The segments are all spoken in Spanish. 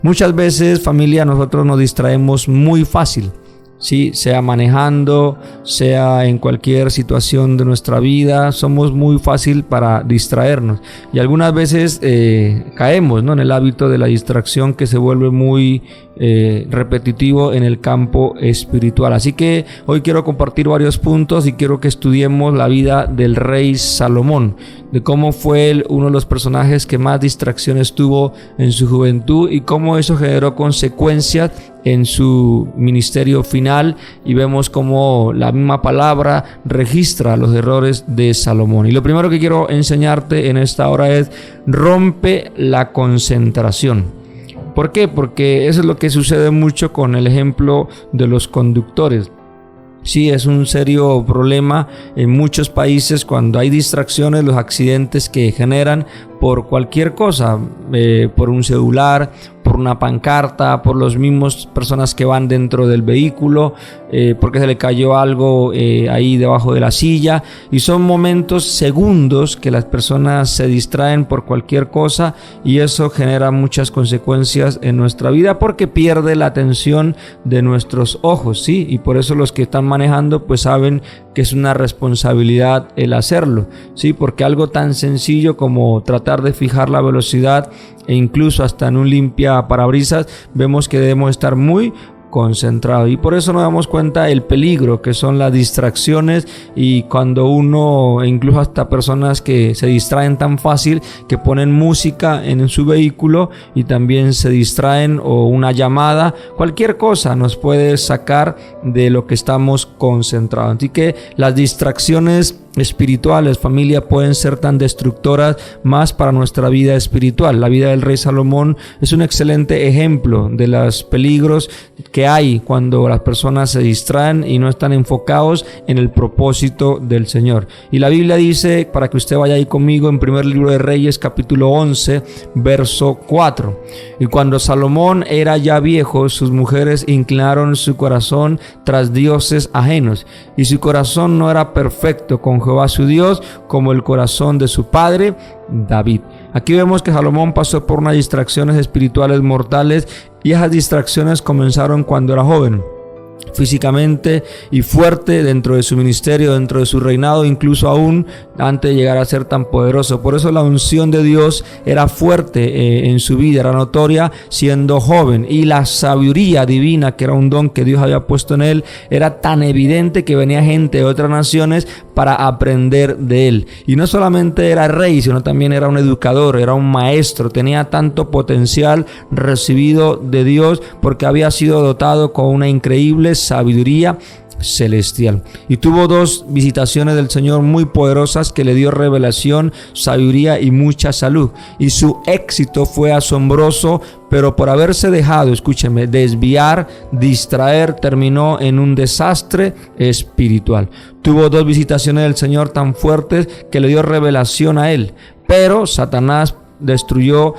Muchas veces, familia, nosotros nos distraemos muy fácil. Sí, sea manejando, sea en cualquier situación de nuestra vida, somos muy fácil para distraernos y algunas veces caemos, ¿no?, en el hábito de la distracción que se vuelve muy repetitivo en el campo espiritual. Así que hoy quiero compartir varios puntos y quiero que estudiemos la vida del rey Salomón, de cómo fue él uno de los personajes que más distracciones tuvo en su juventud y cómo eso generó consecuencias en su ministerio final, y vemos cómo la misma palabra registra los errores de Salomón. Y lo primero que quiero enseñarte en esta hora es: rompe la concentración. ¿Por qué? Porque eso es lo que sucede mucho con el ejemplo de los conductores. Sí, es un serio problema en muchos países cuando hay distracciones, los accidentes que generan por cualquier cosa, por un celular, por una pancarta, por los mismos personas que van dentro del vehículo, porque se le cayó algo ahí debajo de la silla, y son momentos, segundos, que las personas se distraen por cualquier cosa y eso genera muchas consecuencias en nuestra vida porque pierde la atención de nuestros ojos, ¿sí? Y por eso los que están manejando pues saben que es una responsabilidad el hacerlo, ¿sí? Porque algo tan sencillo como tratar de fijar la velocidad e incluso hasta en un limpia parabrisas, vemos que debemos estar muy concentrados, y por eso nos damos cuenta el peligro que son las distracciones, y cuando uno, incluso hasta personas que se distraen tan fácil que ponen música en su vehículo y también se distraen, o una llamada, cualquier cosa nos puede sacar de lo que estamos concentrados. Así que las distracciones espirituales, familia, pueden ser tan destructoras más para nuestra vida espiritual. La vida del rey Salomón es un excelente ejemplo de los peligros que hay cuando las personas se distraen y no están enfocados en el propósito del Señor. Y la Biblia dice, para que usted vaya ahí conmigo, en primer libro de Reyes, capítulo 11, verso 4: y cuando Salomón era ya viejo, sus mujeres inclinaron su corazón tras dioses ajenos, y su corazón no era perfecto con Jehová su Dios, como el corazón de su padre David. Aquí vemos que Salomón pasó por unas distracciones espirituales mortales, y esas distracciones comenzaron cuando era joven, físicamente y fuerte dentro de su ministerio, dentro de su reinado, incluso aún antes de llegar a ser tan poderoso. Por eso la unción de Dios era fuerte en su vida, era notoria siendo joven, y la sabiduría divina, que era un don que Dios había puesto en él, era tan evidente que venía gente de otras naciones para aprender de él. Y no solamente era rey, sino también era un educador, era un maestro, tenía tanto potencial recibido de Dios porque había sido dotado con una increíble sabiduría celestial, y tuvo dos visitaciones del Señor muy poderosas que le dio revelación, sabiduría y mucha salud, y su éxito fue asombroso, pero por haberse dejado, escúcheme, desviar, distraer, terminó en un desastre espiritual. Tuvo dos visitaciones del Señor tan fuertes que le dio revelación a él, pero Satanás destruyó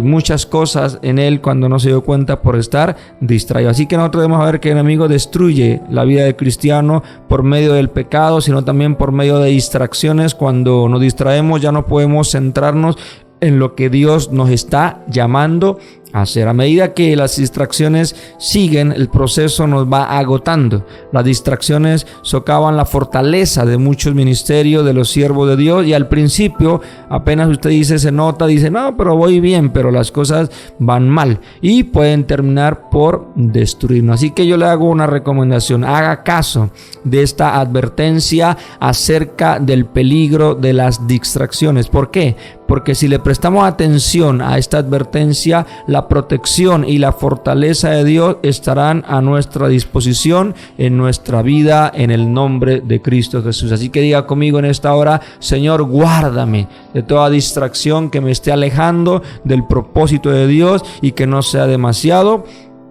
muchas cosas en él cuando no se dio cuenta por estar distraído. Así que nosotros debemos ver que el enemigo destruye la vida del cristiano por medio del pecado, sino también por medio de distracciones. Cuando nos distraemos ya no podemos centrarnos en lo que Dios nos está llamando a hacer. A medida que las distracciones siguen, el proceso nos va agotando. Las distracciones socavan la fortaleza de muchos ministerios, de los siervos de Dios, y al principio apenas usted se nota, dice, no, pero voy bien, pero las cosas van mal y pueden terminar por destruirnos. Así que yo le hago una recomendación: haga caso de esta advertencia acerca del peligro de las distracciones. ¿Por qué? Porque si le prestamos atención a esta advertencia, la protección y la fortaleza de Dios estarán a nuestra disposición en nuestra vida, en el nombre de Cristo Jesús. Así que diga conmigo en esta hora: Señor, guárdame de toda distracción que me esté alejando del propósito de Dios y que no sea demasiado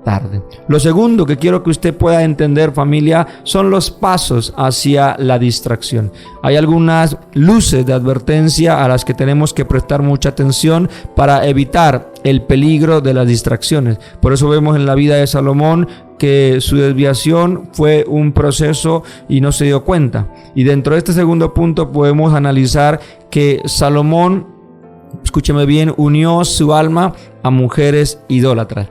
tarde. Lo segundo que quiero que usted pueda entender, familia, son los pasos hacia la distracción. Hay algunas luces de advertencia a las que tenemos que prestar mucha atención para evitar el peligro de las distracciones. Por eso vemos en la vida de Salomón que su desviación fue un proceso y no se dio cuenta. Y dentro de este segundo punto podemos analizar que Salomón escúcheme bien, unió su alma a mujeres idólatras.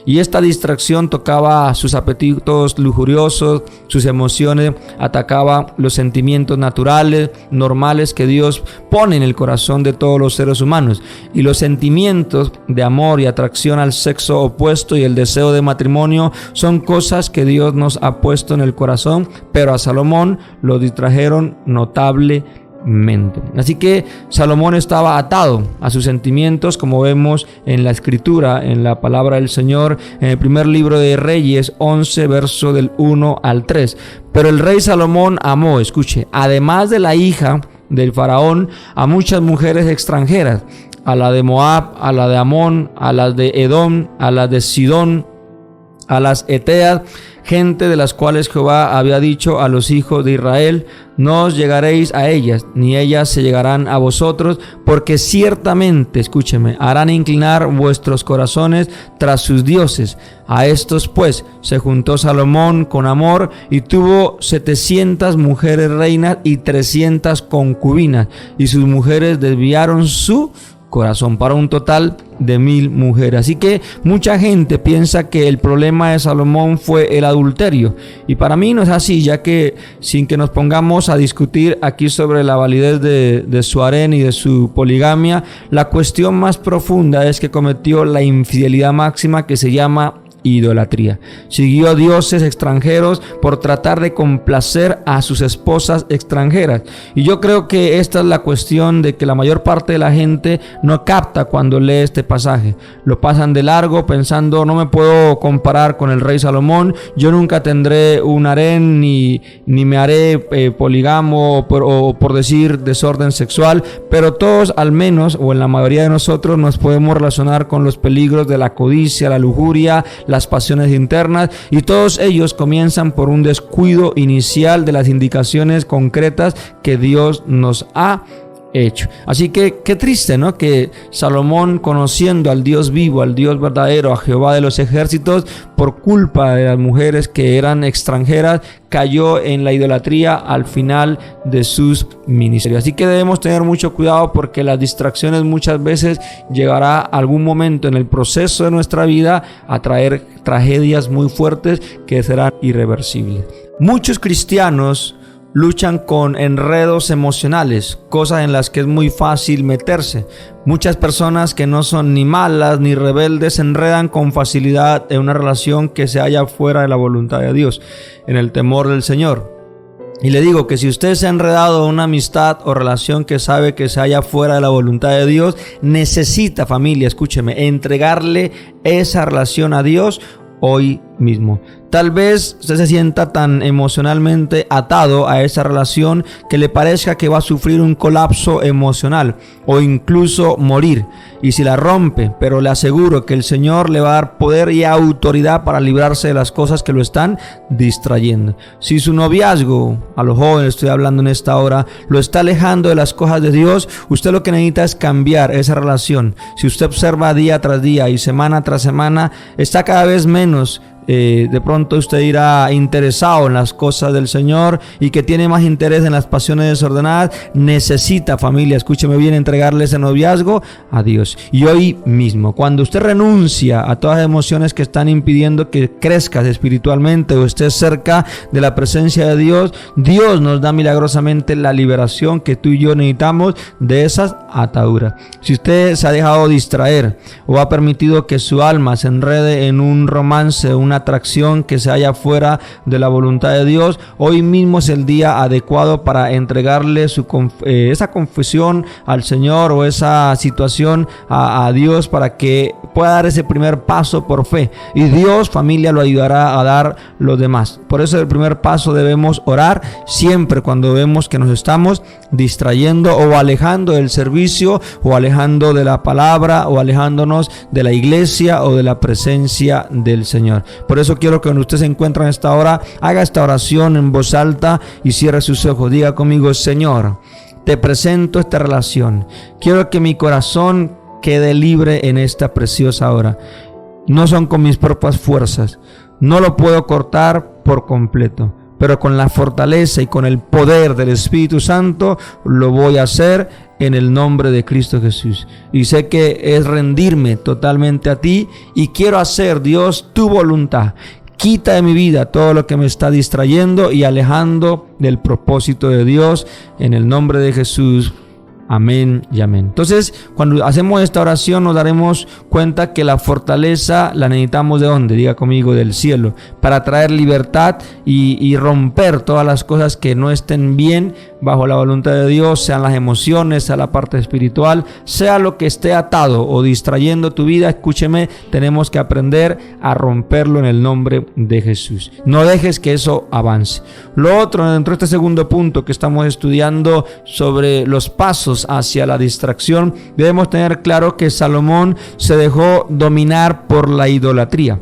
Y esta distracción tocaba sus apetitos lujuriosos, sus emociones, atacaba los sentimientos naturales, normales que Dios pone en el corazón de todos los seres humanos. Y los sentimientos de amor y atracción al sexo opuesto y el deseo de matrimonio son cosas que Dios nos ha puesto en el corazón, pero a Salomón lo distrajeron notablemente. Así que Salomón estaba atado a sus sentimientos, como vemos en la escritura, en la palabra del Señor, en el primer libro de Reyes 11, verso del 1 al 3. Pero el rey Salomón amó, escuche, además de la hija del faraón, a muchas mujeres extranjeras, a la de Moab, a la de Amón, a las de Edom, a las de Sidón, a las Eteas, gente de las cuales Jehová había dicho a los hijos de Israel: no os llegaréis a ellas, ni ellas se llegarán a vosotros, porque ciertamente, escúcheme, harán inclinar vuestros corazones tras sus dioses. A estos pues se juntó Salomón con amor y tuvo 700 mujeres reinas y 300 concubinas, y sus mujeres desviaron su corazón para un total de 1000 mujeres. Así que mucha gente piensa que el problema de Salomón fue el adulterio, y para mí no es así, ya que sin que nos pongamos a discutir aquí sobre la validez de su harén y de su poligamia, la cuestión más profunda es que cometió la infidelidad máxima, que se llama idolatría. Siguió a dioses extranjeros por tratar de complacer a sus esposas extranjeras. Y yo creo que esta es la cuestión de que la mayor parte de la gente no capta cuando lee este pasaje. Lo pasan de largo pensando: no me puedo comparar con el rey Salomón, yo nunca tendré un harén ni me haré polígamo o por decir desorden sexual. Pero todos, al menos, o en la mayoría de nosotros, nos podemos relacionar con los peligros de la codicia, la lujuria, las pasiones internas, y todos ellos comienzan por un descuido inicial de las indicaciones concretas que Dios nos ha hecho. Así que qué triste, ¿no? Que Salomón, conociendo al Dios vivo, al Dios verdadero, a Jehová de los ejércitos, por culpa de las mujeres que eran extranjeras, cayó en la idolatría al final de sus ministerios. Así que debemos tener mucho cuidado, porque las distracciones muchas veces llegará algún momento en el proceso de nuestra vida a traer tragedias muy fuertes que serán irreversibles. Muchos cristianos luchan con enredos emocionales, cosas en las que es muy fácil meterse. Muchas personas que no son ni malas ni rebeldes se enredan con facilidad en una relación que se halla fuera de la voluntad de Dios, en el temor del Señor. Y le digo que si usted se ha enredado en una amistad o relación que sabe que se halla fuera de la voluntad de Dios, necesita, familia, escúcheme, entregarle esa relación a Dios hoy mismo. Tal vez usted se sienta tan emocionalmente atado a esa relación que le parezca que va a sufrir un colapso emocional o incluso morir. Y si la rompe, pero le aseguro que el Señor le va a dar poder y autoridad para librarse de las cosas que lo están distrayendo. Si su noviazgo, a los jóvenes estoy hablando en esta hora, lo está alejando de las cosas de Dios, usted lo que necesita es cambiar esa relación. Si usted observa día tras día y semana tras semana, está cada vez menos de pronto usted irá interesado en las cosas del Señor y que tiene más interés en las pasiones desordenadas. Necesita, familia, escúcheme bien, entregarle ese noviazgo a Dios. Y hoy mismo, cuando usted renuncia a todas las emociones que están impidiendo que crezcas espiritualmente o estés cerca de la presencia de Dios, Dios nos da milagrosamente la liberación que tú y yo necesitamos de esas ataduras. Si usted se ha dejado distraer o ha permitido que su alma se enrede en un romance, una atracción que se halla fuera de la voluntad de Dios, hoy mismo es el día adecuado para entregarle esa confesión al Señor o esa situación a Dios, para que pueda dar ese primer paso por fe, y Dios, familia, lo ayudará a dar los demás. Por eso el primer paso debemos orar siempre cuando vemos que nos estamos distrayendo o alejando del servicio o alejando de la palabra o alejándonos de la iglesia o de la presencia del Señor. Por eso quiero que cuando usted se encuentra en esta hora, haga esta oración en voz alta y cierre sus ojos. Diga conmigo: Señor, te presento esta relación. Quiero que mi corazón quede libre en esta preciosa hora. No son con mis propias fuerzas. No lo puedo cortar por completo. pero con la fortaleza y con el poder del Espíritu Santo lo voy a hacer en el nombre de Cristo Jesús. Y sé que es rendirme totalmente a ti y quiero hacer, Dios, tu voluntad. Quita de mi vida todo lo que me está distrayendo y alejando del propósito de Dios, en el nombre de Jesús. Amén y amén. Entonces, cuando hacemos esta oración nos daremos cuenta que la fortaleza la necesitamos ¿de dónde? Diga conmigo, del cielo, para traer libertad y romper todas las cosas que no estén bien bajo la voluntad de Dios, sean las emociones, sea la parte espiritual, sea lo que esté atado o distrayendo tu vida. Escúcheme, tenemos que aprender a romperlo en el nombre de Jesús. No dejes que eso avance. Lo otro, dentro de este segundo punto que estamos estudiando sobre los pasos hacia la distracción, debemos tener claro que Salomón se dejó dominar por la idolatría.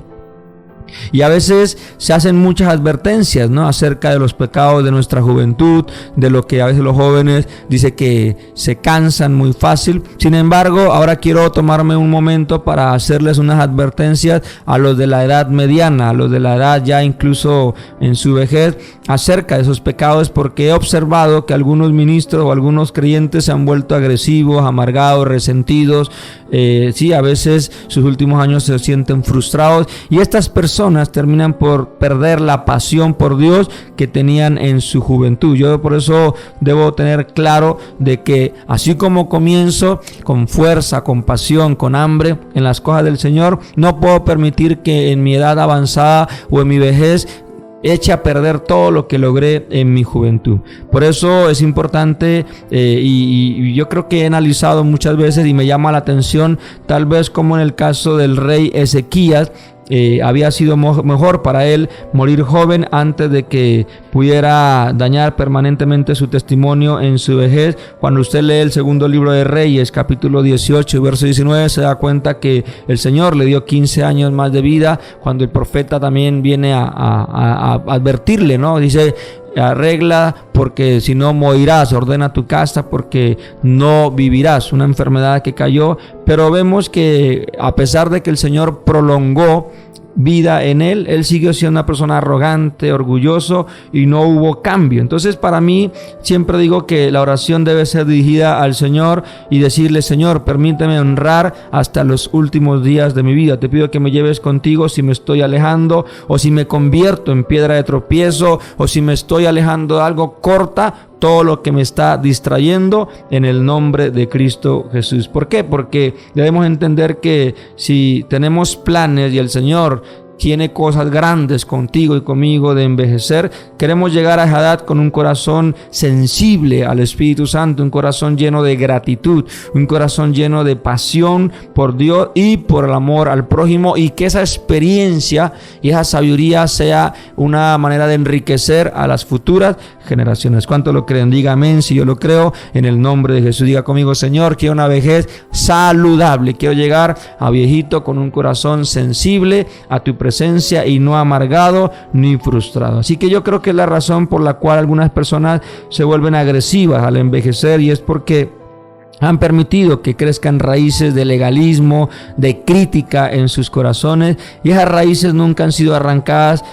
Y a veces se hacen muchas advertencias, ¿no?, acerca de los pecados de nuestra juventud, de lo que a veces los jóvenes dice que se cansan muy fácil. Sin embargo, ahora quiero tomarme un momento para hacerles unas advertencias a los de la edad mediana, a los de la edad ya incluso en su vejez, acerca de esos pecados, porque he observado que algunos ministros o algunos creyentes se han vuelto agresivos, amargados, resentidos. Sí, a veces sus últimos años se sienten frustrados y estas personas terminan por perder la pasión por Dios que tenían en su juventud. Yo por eso debo tener claro de que así como comienzo con fuerza, con pasión, con hambre en las cosas del Señor, no puedo permitir que en mi edad avanzada o en mi vejez eche a perder todo lo que logré en mi juventud. Por eso es importante y yo creo que he analizado muchas veces y me llama la atención, tal vez como en el caso del rey Ezequías. Había sido mejor para él morir joven antes de que pudiera dañar permanentemente su testimonio en su vejez. Cuando usted lee el segundo libro de Reyes, capítulo 18, verso 19, se da cuenta que el Señor le dio 15 años más de vida, cuando el profeta también viene a advertirle, ¿no? Dice: arregla, porque si no morirás, ordena tu casa porque no vivirás. Una enfermedad que cayó, pero vemos que a pesar de que el Señor prolongó vida en él siguió siendo una persona arrogante, orgulloso, y no hubo cambio. Entonces, para mí, siempre digo que la oración debe ser dirigida al Señor y decirle: Señor, permíteme honrar hasta los últimos días de mi vida. Te pido que me lleves contigo si me estoy alejando, o si me convierto en piedra de tropiezo, o si me estoy alejando de algo. Corta todo lo que me está distrayendo en el nombre de Cristo Jesús. ¿Por qué? Porque debemos entender que si tenemos planes y el Señor tiene cosas grandes contigo y conmigo de envejecer, queremos llegar a esa edad con un corazón sensible al Espíritu Santo, un corazón lleno de gratitud, un corazón lleno de pasión por Dios y por el amor al prójimo, y que esa experiencia y esa sabiduría sea una manera de enriquecer a las futuras generaciones. ¿Cuánto lo creen? Diga amén si yo lo creo, en el nombre de Jesús. Diga conmigo: Señor, quiero una vejez saludable, quiero llegar a viejito con un corazón sensible a tu presencia y no amargado ni frustrado. Así que yo creo que es la razón por la cual algunas personas se vuelven agresivas al envejecer, y es porque han permitido que crezcan raíces de legalismo, de crítica en sus corazones, y esas raíces nunca han sido arrancadas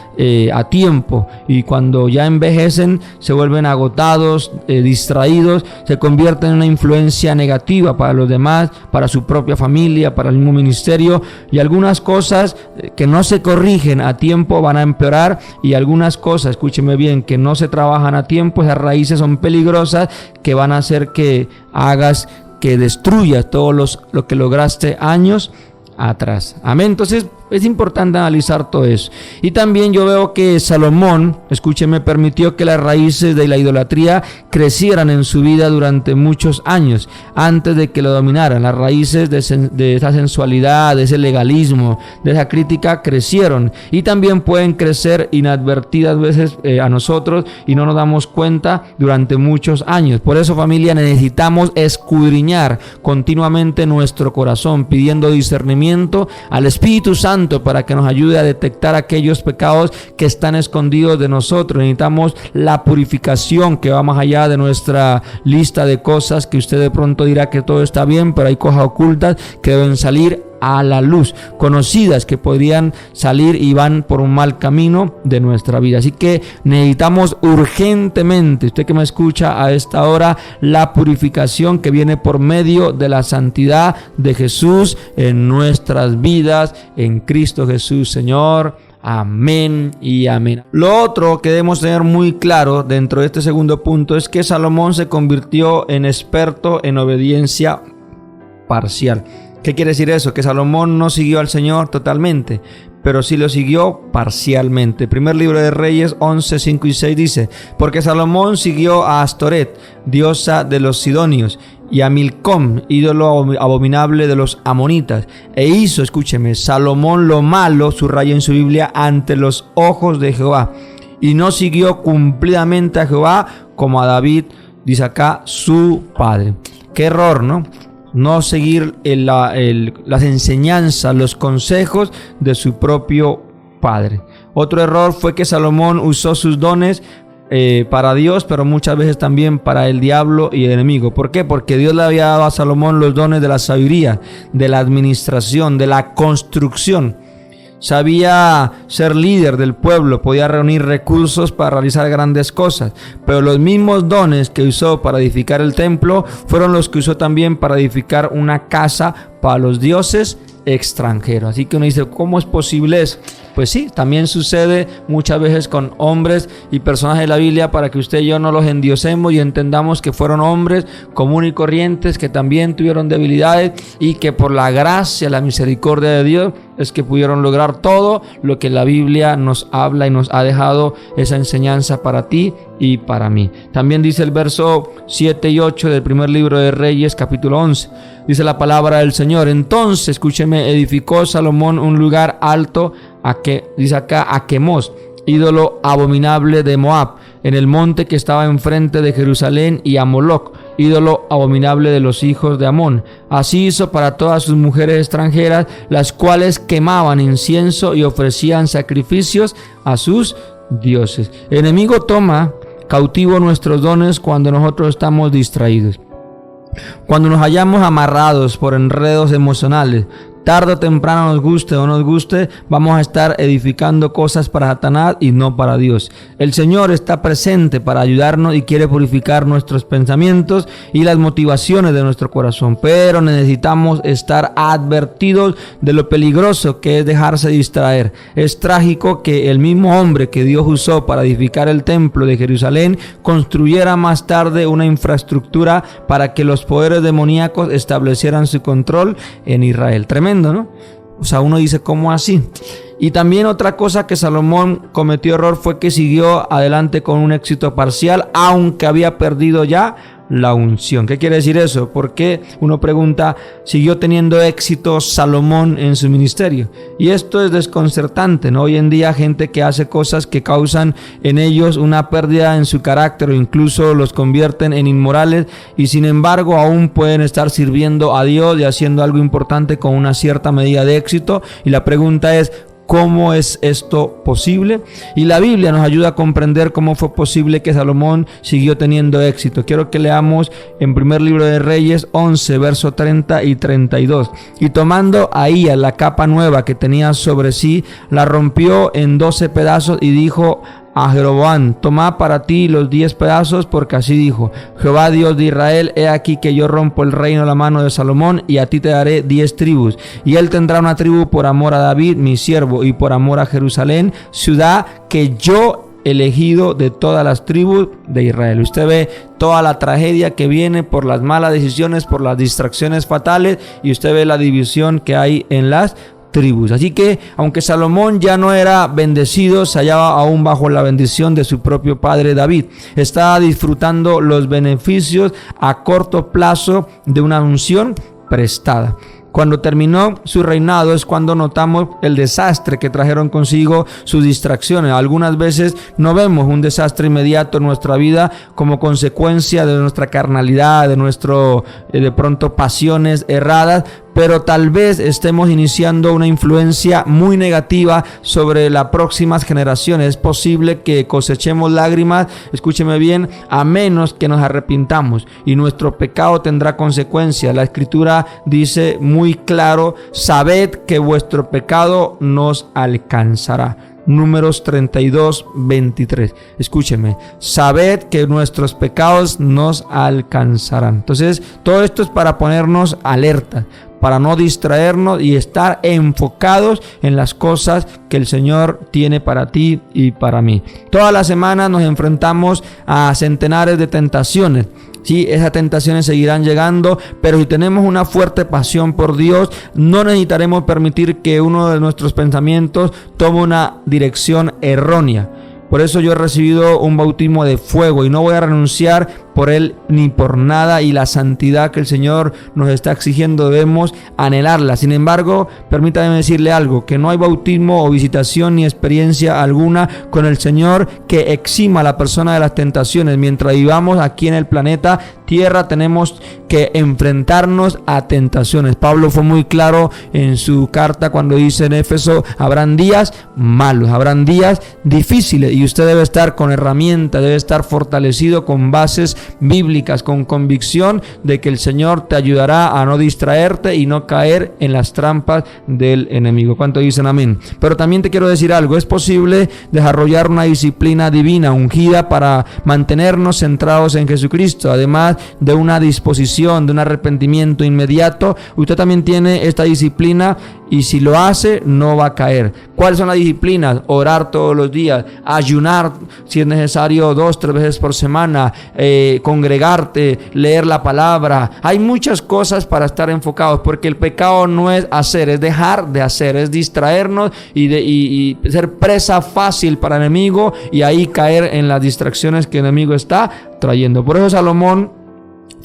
a tiempo, y cuando ya envejecen se vuelven agotados, distraídos, se convierten en una influencia negativa para los demás, para su propia familia, para el mismo ministerio, y algunas cosas que no se corrigen a tiempo van a empeorar, y algunas cosas, escúcheme bien, que no se trabajan a tiempo, esas raíces son peligrosas, que van a hacer que destruyas todo lo que lograste años atrás. Amén. Entonces es importante analizar todo eso. Y también yo veo que Salomón, escúcheme, permitió que las raíces de la idolatría crecieran en su vida durante muchos años antes de que lo dominaran. Las raíces de esa sensualidad, de ese legalismo, de esa crítica crecieron, y también pueden crecer inadvertidas veces a nosotros y no nos damos cuenta durante muchos años. Por eso, familia, necesitamos escudriñar continuamente nuestro corazón, pidiendo discernimiento al Espíritu Santo para que nos ayude a detectar aquellos pecados que están escondidos de nosotros. Necesitamos la purificación que va más allá de nuestra lista de cosas que usted de pronto dirá que todo está bien, pero hay cosas ocultas que deben salir a la luz, conocidas que podrían salir y van por un mal camino de nuestra vida. Así que necesitamos urgentemente, usted que me escucha a esta hora, la purificación que viene por medio de la santidad de Jesús en nuestras vidas, en Cristo Jesús, Señor. Amén y amén. Lo otro que debemos tener muy claro dentro de este segundo punto es que Salomón se convirtió en experto en obediencia parcial. ¿Qué quiere decir eso? Que Salomón no siguió al Señor totalmente, pero sí lo siguió parcialmente. Primer libro de Reyes 11, 5 y 6 dice: porque Salomón siguió a Astoret, diosa de los sidonios, y a Milcom, ídolo abominable de los amonitas, e hizo, escúcheme, Salomón lo malo, subraya en su Biblia, ante los ojos de Jehová, y no siguió cumplidamente a Jehová como a David, dice acá, su padre. Qué error, ¿no? No seguir las enseñanzas, los consejos de su propio padre. Otro error fue que Salomón usó sus dones para Dios, pero muchas veces también para el diablo y el enemigo. ¿Por qué? Porque Dios le había dado a Salomón los dones de la sabiduría, de la administración, de la construcción. Sabía ser líder del pueblo, podía reunir recursos para realizar grandes cosas, pero los mismos dones que usó para edificar el templo fueron los que usó también para edificar una casa para los dioses extranjeros. Así que uno dice, ¿cómo es posible eso? Pues sí, también sucede muchas veces con hombres y personas de la Biblia, para que usted y yo no los endiosemos y entendamos que fueron hombres comunes y corrientes que también tuvieron debilidades y que por la gracia, la misericordia de Dios es que pudieron lograr todo lo que la Biblia nos habla y nos ha dejado esa enseñanza para ti y para mí. También dice el verso 7 y 8 del primer libro de Reyes, capítulo 11. Dice la palabra del Señor: entonces, escúcheme, edificó Salomón un lugar alto, dice acá, a Quemos, ídolo abominable de Moab, en el monte que estaba enfrente de Jerusalén, y a Moloc, ídolo abominable de los hijos de Amón. Así hizo para todas sus mujeres extranjeras, las cuales quemaban incienso y ofrecían sacrificios a sus dioses. El enemigo toma cautivo nuestros dones cuando nosotros estamos distraídos. Cuando nos hallamos amarrados por enredos emocionales, tarde o temprano, nos guste o no nos guste, vamos a estar edificando cosas para Satanás y no para Dios. El Señor está presente para ayudarnos y quiere purificar nuestros pensamientos y las motivaciones de nuestro corazón, pero necesitamos estar advertidos de lo peligroso que es dejarse distraer. Es trágico que el mismo hombre que Dios usó para edificar el templo de Jerusalén construyera más tarde una infraestructura para que los poderes demoníacos establecieran su control en Israel. Tremendo, ¿no? O sea, uno dice, ¿cómo así? Y también otra cosa que Salomón cometió error fue que siguió adelante con un éxito parcial, aunque había perdido ya la unción. ¿Qué quiere decir eso? Porque uno pregunta, ¿siguió teniendo éxito Salomón en su ministerio? Y esto es desconcertante, ¿no? Hoy en día gente que hace cosas que causan en ellos una pérdida en su carácter o incluso los convierten en inmorales, y sin embargo aún pueden estar sirviendo a Dios y haciendo algo importante con una cierta medida de éxito. Y la pregunta es, ¿cómo es esto posible? Y la Biblia nos ayuda a comprender cómo fue posible que Salomón siguió teniendo éxito. Quiero que leamos en primer libro de Reyes 11, verso 30 y 32. Y tomando Ahía la capa nueva que tenía sobre sí, la rompió en 12 pedazos y dijo a Jeroboam: toma para ti los 10 pedazos, porque así dijo Jehová Dios de Israel: he aquí que yo rompo el reino a la mano de Salomón, y a ti te daré 10 tribus, y él tendrá una tribu por amor a David mi siervo, y por amor a Jerusalén, ciudad que yo he elegido de todas las tribus de Israel. Usted ve toda la tragedia que viene por las malas decisiones, por las distracciones fatales, y usted ve la división que hay en las tribus. Así que aunque Salomón ya no era bendecido, se hallaba aún bajo la bendición de su propio padre David. Estaba disfrutando los beneficios a corto plazo de una unción prestada. Cuando terminó su reinado es cuando notamos el desastre que trajeron consigo sus distracciones. Algunas veces no vemos un desastre inmediato en nuestra vida como consecuencia de nuestra carnalidad, de nuestro de pronto pasiones erradas, pero tal vez estemos iniciando una influencia muy negativa sobre las próximas generaciones. Es posible que cosechemos lágrimas, escúcheme bien, a menos que nos arrepintamos, y nuestro pecado tendrá consecuencias. La Escritura dice muy claro: sabed que vuestro pecado nos alcanzará. Números 32:23. Escúcheme, sabed que nuestros pecados nos alcanzarán. Entonces, todo esto es para ponernos alerta, para no distraernos y estar enfocados en las cosas que el Señor tiene para ti y para mí. Toda la semana nos enfrentamos a centenares de tentaciones. Sí, esas tentaciones seguirán llegando, pero si tenemos una fuerte pasión por Dios, no necesitaremos permitir que uno de nuestros pensamientos tome una dirección errónea. Por eso yo he recibido un bautismo de fuego y no voy a renunciar por él ni por nada, y la santidad que el Señor nos está exigiendo debemos anhelarla. Sin embargo, permítame decirle algo: que no hay bautismo o visitación ni experiencia alguna con el Señor que exima a la persona de las tentaciones. Mientras vivamos aquí en el planeta Tierra, tenemos que enfrentarnos a tentaciones. Pablo fue muy claro en su carta cuando dice en Éfeso: habrán días malos, habrán días difíciles, y usted debe estar con herramientas, debe estar fortalecido con bases bíblicas, con convicción de que el Señor te ayudará a no distraerte y no caer en las trampas del enemigo. ¿Cuánto dicen amén? Pero también te quiero decir algo: es posible desarrollar una disciplina divina ungida para mantenernos centrados en Jesucristo. Además de una disposición, de un arrepentimiento inmediato, usted también tiene esta disciplina, y si lo hace no va a caer. ¿Cuáles son las disciplinas? Orar todos los días, ayunar si es necesario 2-3 veces por semana, congregarte, leer la palabra. Hay muchas cosas para estar enfocados, porque el pecado no es hacer, es dejar de hacer, es distraernos y ser presa fácil para el enemigo, y ahí caer en las distracciones que el enemigo está trayendo. Por eso Salomón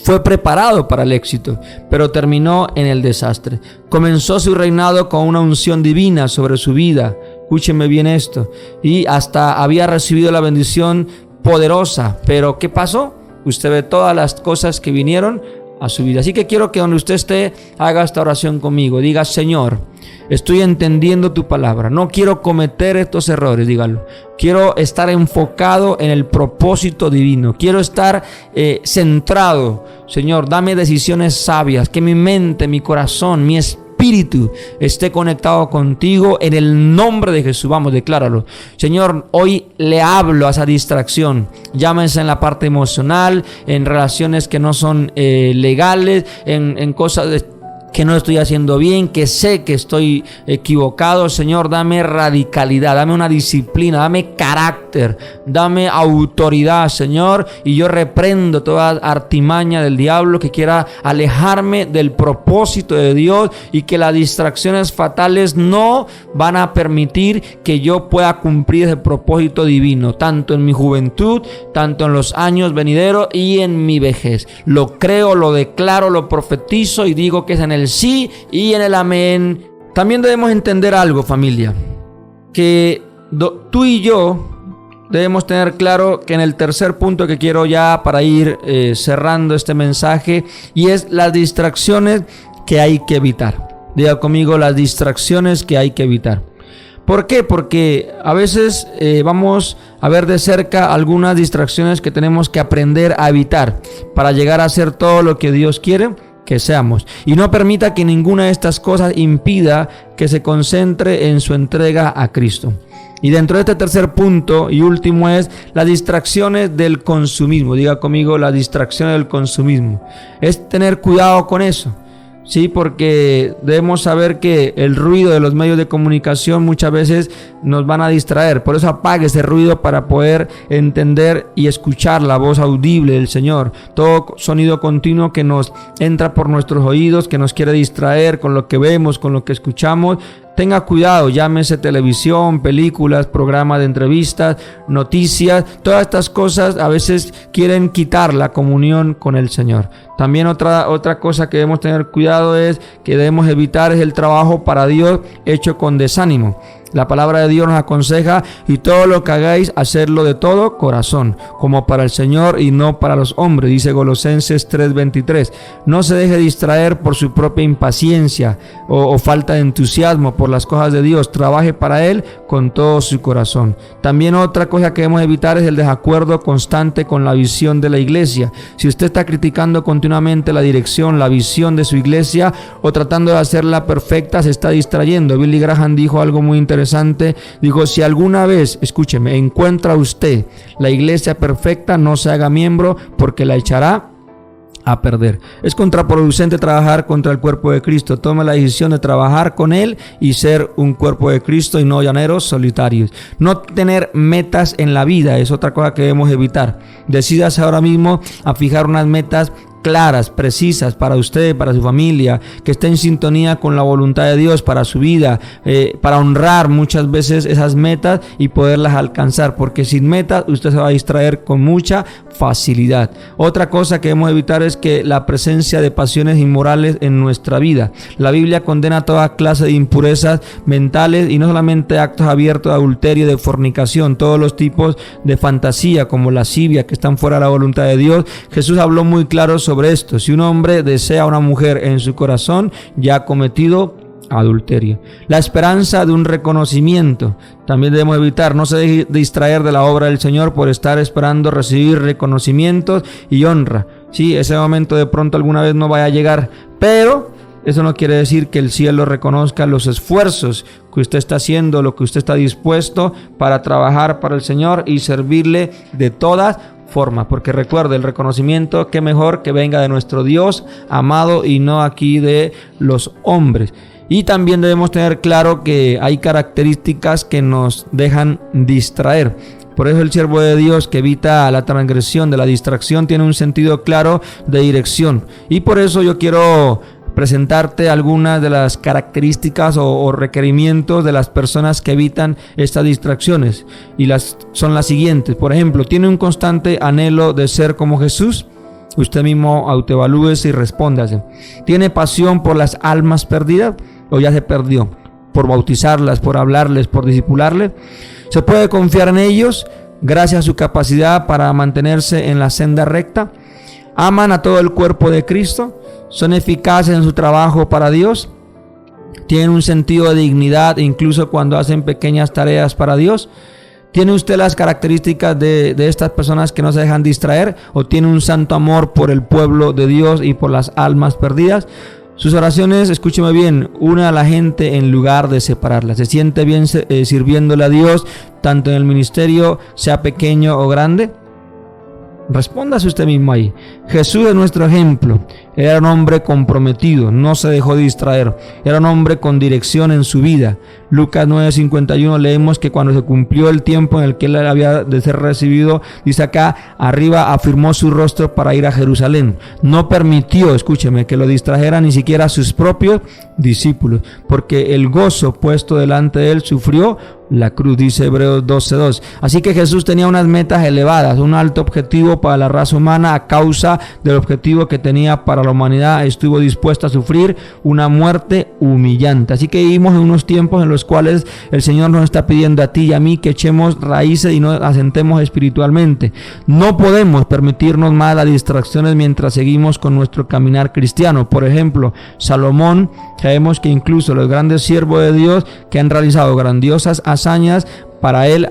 fue preparado para el éxito, pero terminó en el desastre. Comenzó su reinado con una unción divina sobre su vida. Escúcheme bien esto. Y hasta había recibido la bendición poderosa. Pero ¿qué pasó? Usted ve todas las cosas que vinieron a su vida. Así que quiero que donde usted esté, haga esta oración conmigo. Diga: Señor, estoy entendiendo tu palabra. No quiero cometer estos errores, dígalo. Quiero estar enfocado en el propósito divino. Quiero estar centrado. Señor, dame decisiones sabias. Que mi mente, mi corazón, mi espíritu esté conectado contigo en el nombre de Jesús. Vamos, decláralo. Señor, hoy le hablo a esa distracción. Llámense en la parte emocional, en relaciones que no son legales, en cosas que no estoy haciendo bien, que sé que estoy equivocado. Señor, dame radicalidad, dame una disciplina, dame carácter, dame autoridad, Señor, y yo reprendo toda artimaña del diablo que quiera alejarme del propósito de Dios, y que las distracciones fatales no van a permitir que yo pueda cumplir ese propósito divino, tanto en mi juventud, tanto en los años venideros y en mi vejez. Lo creo, lo declaro, lo profetizo, y digo que es en el sí y en el amén. También debemos entender algo, familia, que tú y yo debemos tener claro que en el tercer punto que quiero ya para ir cerrando este mensaje, y es las distracciones que hay que evitar. Diga conmigo: las distracciones que hay que evitar. ¿Por qué? Porque a veces vamos a ver de cerca algunas distracciones que tenemos que aprender a evitar para llegar a hacer todo lo que Dios quiere que seamos, y no permita que ninguna de estas cosas impida que se concentre en su entrega a Cristo. Y dentro de este tercer punto y último es las distracciones del consumismo. Diga conmigo: las distracciones del consumismo. Es tener cuidado con eso. Sí, porque debemos saber que el ruido de los medios de comunicación muchas veces nos van a distraer. Por eso apague ese ruido para poder entender y escuchar la voz audible del Señor. Todo sonido continuo que nos entra por nuestros oídos, que nos quiere distraer con lo que vemos, con lo que escuchamos, tenga cuidado. Llámese televisión, películas, programas de entrevistas, noticias. Todas estas cosas a veces quieren quitar la comunión con el Señor. También otra cosa que debemos tener cuidado es que debemos evitar es el trabajo para Dios hecho con desánimo. La palabra de Dios nos aconseja: y todo lo que hagáis, hacerlo de todo corazón, como para el Señor y no para los hombres, dice Colosenses 3:23. No se deje distraer por su propia impaciencia o falta de entusiasmo por las cosas de Dios. Trabaje para Él con todo su corazón. También otra cosa que debemos evitar es el desacuerdo constante con la visión de la iglesia. Si usted está criticando continuamente la dirección, la visión de su iglesia, o tratando de hacerla perfecta, se está distrayendo. Billy Graham dijo algo muy interesante. Dijo: si alguna vez, escúcheme, encuentra usted la iglesia perfecta, no se haga miembro, porque la echará a perder. Es contraproducente trabajar contra el cuerpo de Cristo. Tome la decisión de trabajar con Él y ser un cuerpo de Cristo y no llaneros solitarios. No tener metas en la vida es otra cosa que debemos evitar. Decídase ahora mismo a fijar unas metas claras, precisas para usted, para su familia, que esté en sintonía con la voluntad de Dios para su vida, para honrar muchas veces esas metas y poderlas alcanzar, porque sin metas usted se va a distraer con mucha facilidad. Otra cosa que debemos evitar es que la presencia de pasiones inmorales en nuestra vida. La Biblia condena toda clase de impurezas mentales, y no solamente actos abiertos de adulterio y de fornicación, todos los tipos de fantasía como lascivia que están fuera de la voluntad de Dios. Jesús habló muy claro sobre esto: si un hombre desea a una mujer en su corazón, ya ha cometido adulterio. La esperanza de un reconocimiento también debemos evitar. No se deje distraer de la obra del Señor por estar esperando recibir reconocimientos y honra. Sí, ese momento de pronto alguna vez no vaya a llegar, pero eso no quiere decir que el cielo reconozca los esfuerzos que usted está haciendo, lo que usted está dispuesto para trabajar para el Señor y servirle de todas forma, porque recuerde, el reconocimiento, qué mejor que venga de nuestro Dios amado y no aquí de los hombres. Y también debemos tener claro que hay características que nos dejan distraer. Por eso el siervo de Dios que evita la transgresión de la distracción tiene un sentido claro de dirección. Y por eso yo quiero presentarte algunas de las características o requerimientos de las personas que evitan estas distracciones, y son las siguientes. Por ejemplo, ¿tiene un constante anhelo de ser como Jesús? Usted mismo autoevalúese y respóndase. ¿Tiene pasión por las almas perdidas o ya se perdió? ¿Por bautizarlas, por hablarles, por discipularles? ¿Se puede confiar en ellos gracias a su capacidad para mantenerse en la senda recta? ¿Aman a todo el cuerpo de Cristo? ¿Son eficaces en su trabajo para Dios? ¿Tienen un sentido de dignidad incluso cuando hacen pequeñas tareas para Dios? ¿Tiene usted las características de estas personas que no se dejan distraer? ¿O tiene un santo amor por el pueblo de Dios y por las almas perdidas? Sus oraciones, escúcheme bien, une a la gente en lugar de separarla. ¿Se siente bien sirviéndole a Dios, tanto en el ministerio, sea pequeño o grande? Respóndase usted mismo ahí. Jesús es nuestro ejemplo. Era un hombre comprometido, no se dejó distraer. Era un hombre con dirección en su vida. Lucas 9:51 leemos que cuando se cumplió el tiempo en el que él había de ser recibido, dice acá, arriba afirmó su rostro para ir a Jerusalén. No permitió, escúcheme, que lo distrajeran ni siquiera a sus propios discípulos, porque el gozo puesto delante de él sufrió la cruz, dice Hebreos 12:2. Así que Jesús tenía unas metas elevadas, un alto objetivo para la raza humana. A causa del objetivo que tenía para la humanidad, estuvo dispuesto a sufrir una muerte humillante. Así que vivimos en unos tiempos en los cuales el Señor nos está pidiendo a ti y a mí que echemos raíces y nos asentemos espiritualmente. No podemos permitirnos más las distracciones mientras seguimos con nuestro caminar cristiano. Por ejemplo, Salomón, sabemos que incluso los grandes siervos de Dios que han realizado grandiosas hazañas para él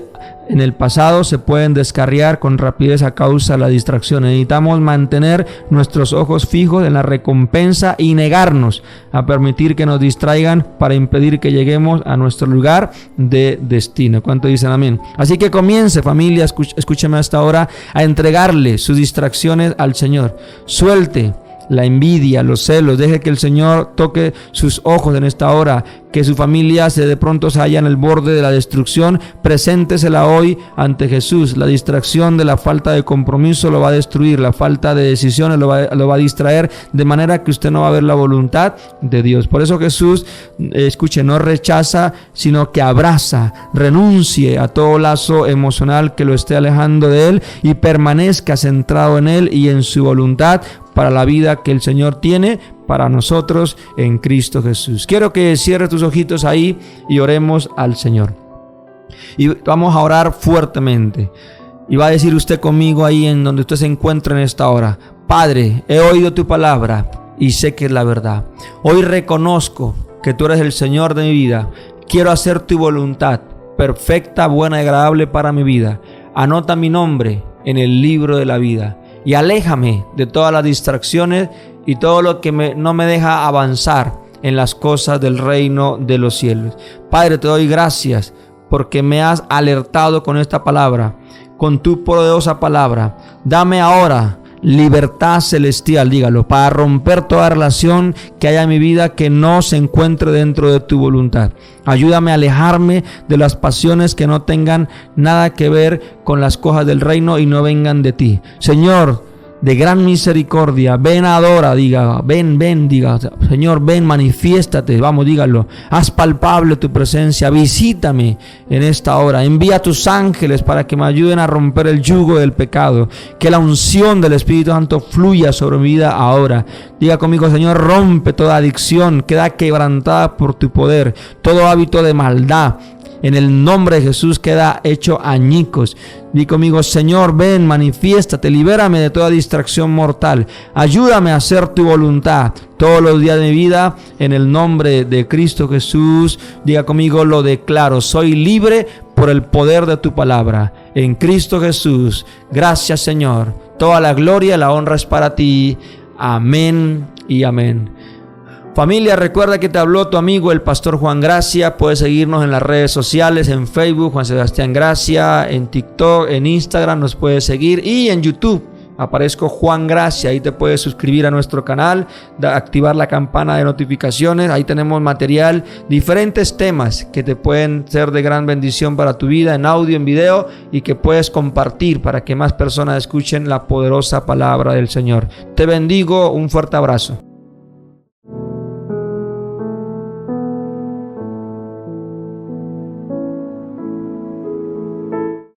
en el pasado se pueden descarriar con rapidez a causa de la distracción. Necesitamos mantener nuestros ojos fijos en la recompensa y negarnos a permitir que nos distraigan para impedir que lleguemos a nuestro lugar de destino. ¿Cuánto dicen amén? Así que comience, familia, escúcheme hasta ahora, a entregarle sus distracciones al Señor. Suelte la envidia, los celos, deje que el Señor toque sus ojos en esta hora, que su familia de pronto se halla en el borde de la destrucción. Preséntesela hoy ante Jesús. La distracción de la falta de compromiso lo va a destruir, la falta de decisiones lo va a distraer, de manera que usted no va a ver la voluntad de Dios. Por eso Jesús, escuche, no rechaza, sino que abraza. Renuncie a todo lazo emocional que lo esté alejando de Él y permanezca centrado en Él y en su voluntad, para la vida que el Señor tiene para nosotros en Cristo Jesús. Quiero que cierres tus ojitos ahí y oremos al Señor. Y vamos a orar fuertemente. Y va a decir usted conmigo ahí en donde usted se encuentra en esta hora: Padre, he oído tu palabra y sé que es la verdad. Hoy reconozco que tú eres el Señor de mi vida. Quiero hacer tu voluntad, perfecta, buena y agradable para mi vida. Anota mi nombre en el libro de la vida y aléjame de todas las distracciones y todo lo que no me deja avanzar en las cosas del reino de los cielos. Padre, te doy gracias porque me has alertado con esta palabra, con tu poderosa palabra. Dame ahora libertad celestial, dígalo, para romper toda relación que haya en mi vida que no se encuentre dentro de tu voluntad. Ayúdame a alejarme de las pasiones que no tengan nada que ver con las cosas del reino y no vengan de ti. Señor, de gran misericordia, ven, adora, diga, ven, diga, Señor, ven, manifiéstate, vamos, dígalo, haz palpable tu presencia, visítame en esta hora, envía a tus ángeles para que me ayuden a romper el yugo del pecado, que la unción del Espíritu Santo fluya sobre mi vida ahora. Diga conmigo: Señor, rompe toda adicción, queda quebrantada por tu poder, todo hábito de maldad, en el nombre de Jesús queda hecho añicos. Di conmigo: Señor, ven, manifiéstate, libérame de toda distracción mortal. Ayúdame a hacer tu voluntad todos los días de mi vida, en el nombre de Cristo Jesús. Diga conmigo: lo declaro, soy libre por el poder de tu palabra. En Cristo Jesús. Gracias, Señor. Toda la gloria y la honra es para ti. Amén y amén. Familia, recuerda que te habló tu amigo el pastor Juan Gracia. Puedes seguirnos en las redes sociales, en Facebook, Juan Sebastián Gracia, en TikTok, en Instagram nos puedes seguir, y en YouTube aparezco Juan Gracia. Ahí te puedes suscribir a nuestro canal, activar la campana de notificaciones. Ahí tenemos material, diferentes temas que te pueden ser de gran bendición para tu vida, en audio, en video, y que puedes compartir para que más personas escuchen la poderosa palabra del Señor. Te bendigo, un fuerte abrazo.